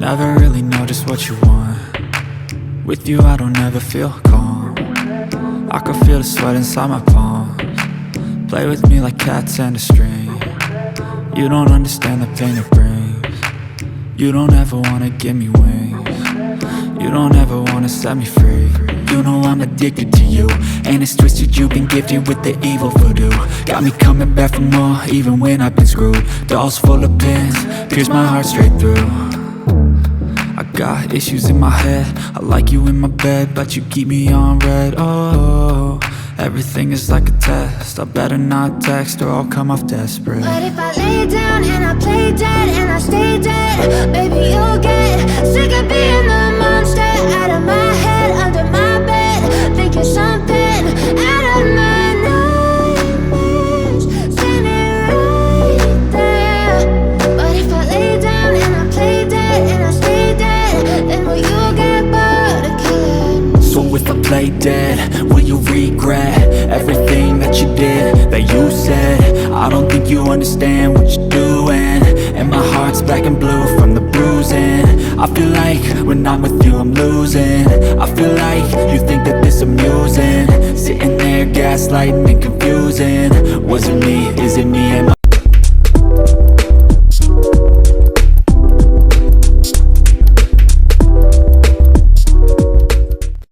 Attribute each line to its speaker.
Speaker 1: never really know just what you want. With you I don't ever feel calm. I can feel the sweat inside my palms. Play with me like cats and a string. You don't understand the pain it brings. You don't ever wanna give me wings. You don't ever wanna set me free. You know I'm addicted to you, and it's twisted, you've been gifted with the evil voodoo. Got me coming back for more, even when I've been screwed. Dolls full of pins, pierce my heart straight through. I got issues in my head, I like you in my bed, but you keep me on red. Oh, everything is like a test, I better not text or I'll come off desperate.
Speaker 2: But if I lay down and I play dead and I stay dead, baby you'll get sick of being the monster out of my head, under my bed, thinking something out of my nightmares, standing right there. But if I lay down and I play dead and I stay dead, then will you get bored of killing?
Speaker 1: So if I play dead, will you regret everything that you did, that you said? I don't think you understand what you're doing, and my heart's black and blue from the bruising. I feel like when I'm with you I'm losing. I feel like you think that this amusing, sitting there gaslighting and confusing. Was it me? Is it me? Am I